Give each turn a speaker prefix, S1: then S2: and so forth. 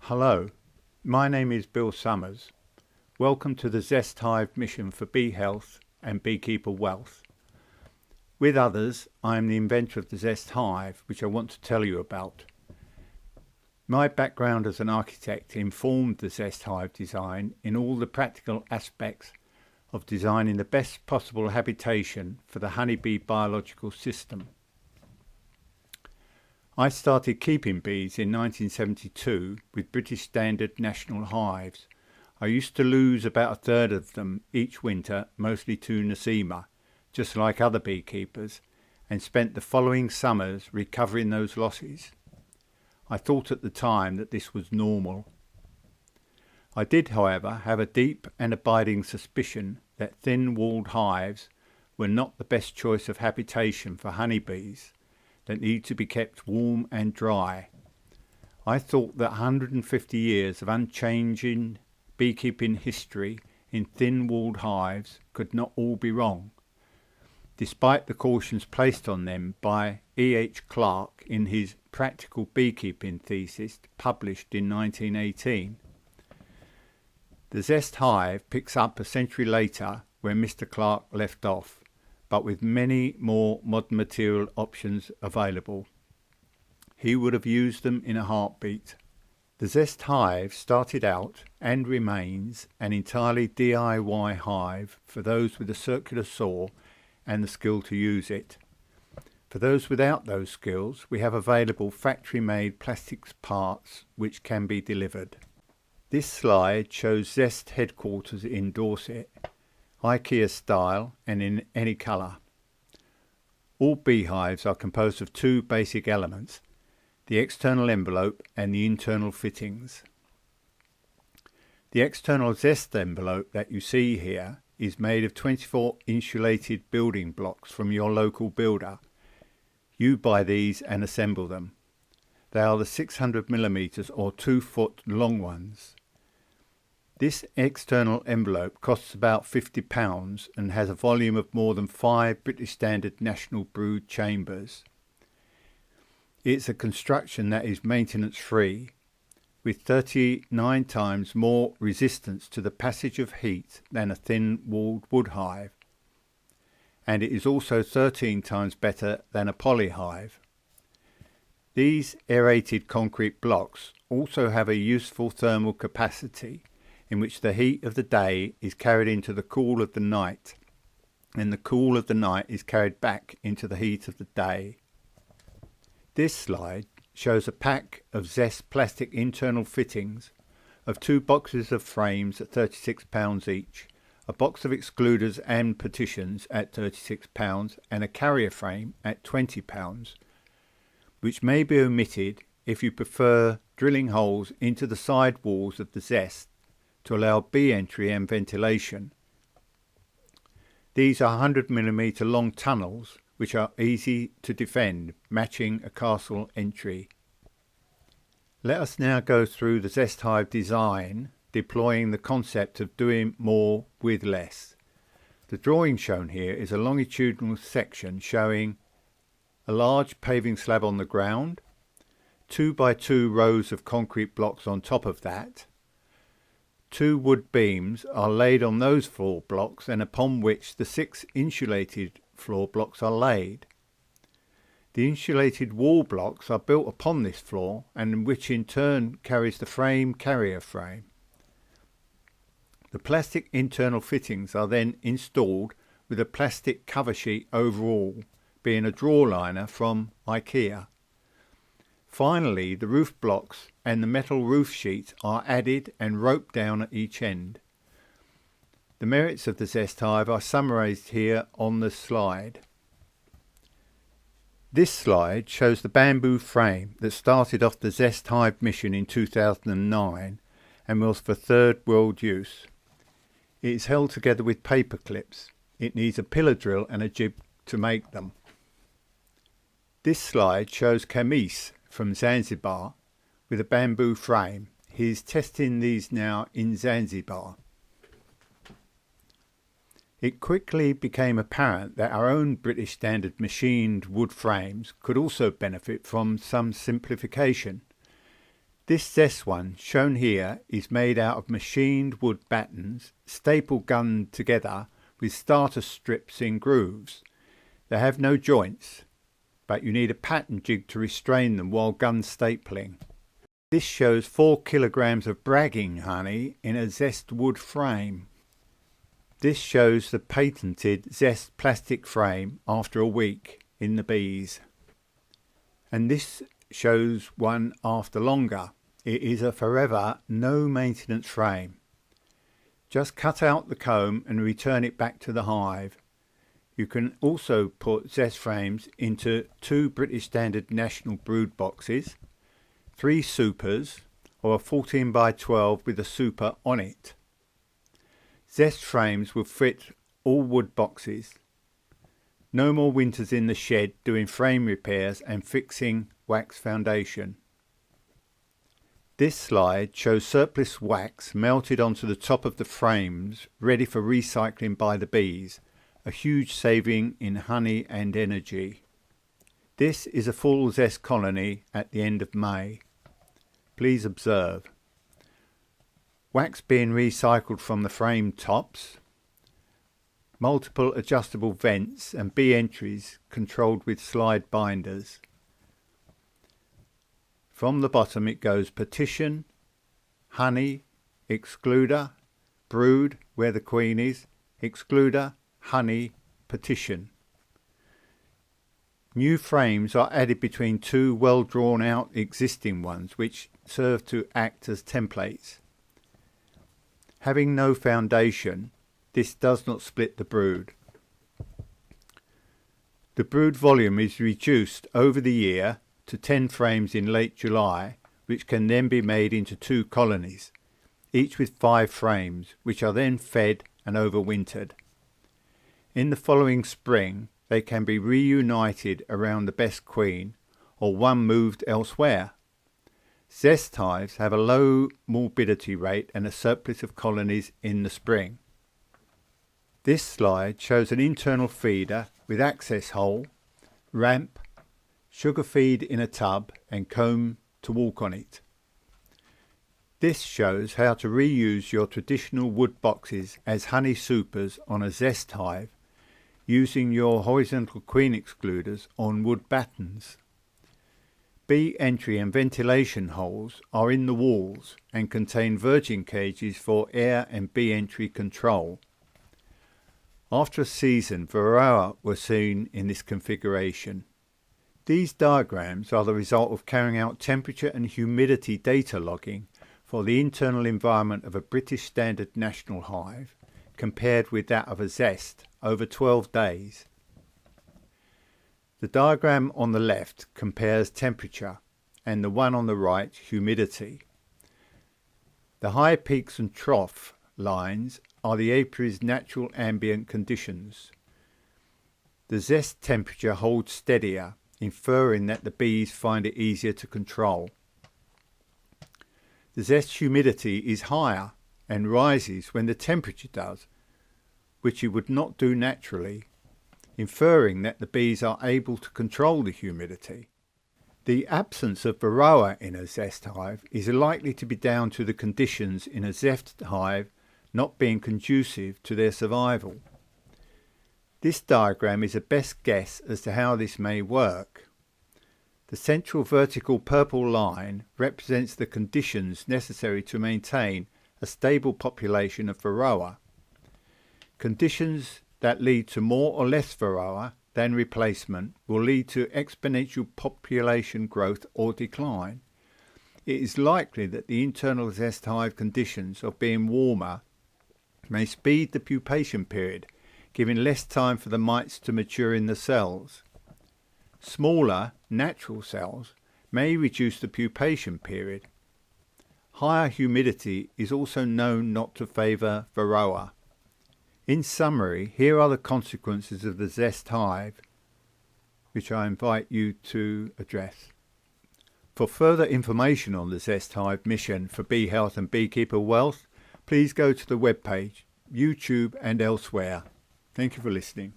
S1: Hello, my name is Bill Summers. Welcome to the Zest Hive mission for bee health and beekeeper wealth. With others, I am the inventor of the Zest Hive, which I want to tell you about. My background as an architect informed the Zest Hive design in all the practical aspects of designing the best possible habitation for the honeybee biological system. I started keeping bees in 1972 with British Standard national hives. I used to lose about a third of them each winter, mostly to Nosema, just like other beekeepers, and spent the following summers recovering those losses. I thought at the time that this was normal. I did, however, have a deep and abiding suspicion that thin-walled hives were not the best choice of habitation for honeybees that need to be kept warm and dry. I thought that 150 years of unchanging beekeeping history in thin-walled hives could not all be wrong, despite the cautions placed on them by E.H. Clarke in his Practical Beekeeping thesis published in 1918. The Zest Hive picks up a century later where Mr. Clarke left off, but with many more modern material options available. He would have used them in a heartbeat. The Zest Hive started out and remains an entirely DIY hive for those with a circular saw and the skill to use it. For those without those skills, we have available factory-made plastics parts which can be delivered. This slide shows Zest headquarters in Dorset, IKEA style and in any colour. All beehives are composed of two basic elements, the external envelope and the internal fittings. The external Zest envelope that you see here is made of 24 insulated building blocks from your local builder. You buy these and assemble them. They are the 600mm or 2 foot long ones. This external envelope costs about £50 and has a volume of more than 5 British Standard national brood chambers. It's a construction that is maintenance free, with 39 times more resistance to the passage of heat than a thin-walled wood hive, and it is also 13 times better than a poly hive. These aerated concrete blocks also have a useful thermal capacity, in which the heat of the day is carried into the cool of the night, and the cool of the night is carried back into the heat of the day. This slide shows a pack of Zest plastic internal fittings of 2 boxes of frames at £36 each, a box of excluders and partitions at £36, and a carrier frame at £20, which may be omitted if you prefer drilling holes into the side walls of the Zest to allow bee entry and ventilation. These are 100mm long tunnels which are easy to defend, matching a castle entry. Let us now go through the Zest Hive design, deploying the concept of doing more with less. The drawing shown here is a longitudinal section showing a large paving slab on the ground, 2 by 2 rows of concrete blocks on top of that. 2 wood beams are laid on those floor blocks and upon which the 6 insulated floor blocks are laid. The insulated wall blocks are built upon this floor, and which in turn carries the carrier frame. The plastic internal fittings are then installed with a plastic cover sheet overall, being a draw liner from IKEA. Finally, the roof blocks and the metal roof sheet are added and roped down at each end. The merits of the Zest Hive are summarised here on the slide. This slide shows the bamboo frame that started off the Zest Hive mission in 2009 and was for third world use. It is held together with paper clips. It needs a pillar drill and a jib to make them. This slide shows Kamis from Zanzibar with a bamboo frame. He is testing these now in Zanzibar. It quickly became apparent that our own British Standard machined wood frames could also benefit from some simplification. This Zest one, shown here, is made out of machined wood battens, staple gunned together with starter strips in grooves. They have no joints, but you need a pattern jig to restrain them while gun stapling. This shows 4 kilograms of bragging honey in a Zest wood frame. This shows the patented Zest plastic frame after a week in the bees. And this shows one after longer. It is a forever, no maintenance frame. Just cut out the comb and return it back to the hive. You can also put Zest frames into 2 British Standard National brood boxes, 3 supers, or a 14 by 12 with a super on it. Zest frames will fit all wood boxes. No more winters in the shed doing frame repairs and fixing wax foundation. This slide shows surplus wax melted onto the top of the frames ready for recycling by the bees, a huge saving in honey and energy. This is a full Zest colony at the end of May. Please observe. Wax being recycled from the frame tops, multiple adjustable vents and bee entries controlled with slide binders. From the bottom it goes partition, honey, excluder, brood where the queen is, excluder, honey, partition. New frames are added between 2 well drawn out existing ones which serve to act as templates. Having no foundation, this does not split the brood. The brood volume is reduced over the year to 10 frames in late July, which can then be made into 2 colonies, each with 5 frames, which are then fed and overwintered. In the following spring, they can be reunited around the best queen, or one moved elsewhere. Zest hives have a low morbidity rate and a surplus of colonies in the spring. This slide shows an internal feeder with access hole, ramp, sugar feed in a tub and comb to walk on it. This shows how to reuse your traditional wood boxes as honey supers on a Zest hive using your horizontal queen excluders on wood battens. Bee entry and ventilation holes are in the walls and contain virgin cages for air and bee entry control. After a season, Varroa were seen in this configuration. These diagrams are the result of carrying out temperature and humidity data logging for the internal environment of a British Standard National hive compared with that of a Zest over 12 days. The diagram on the left compares temperature and the one on the right humidity. The high peaks and trough lines are the apiary's natural ambient conditions. The Zest temperature holds steadier, inferring that the bees find it easier to control. The Zest humidity is higher and rises when the temperature does, which it would not do naturally, inferring that the bees are able to control the humidity. The absence of Varroa in a Zest hive is likely to be down to the conditions in a Zest hive not being conducive to their survival. This diagram is a best guess as to how this may work. The central vertical purple line represents the conditions necessary to maintain a stable population of Varroa. Conditions that lead to more or less Varroa than replacement will lead to exponential population growth or decline. It is likely that the internal Zest hive conditions of being warmer may speed the pupation period, giving less time for the mites to mature in the cells. Smaller, natural cells may reduce the pupation period. Higher humidity is also known not to favour Varroa. In summary, here are the consequences of the Zest hive, which I invite you to address. For further information on the Zest hive mission for bee health and beekeeper wealth, please go to the webpage, YouTube and elsewhere. Thank you for listening.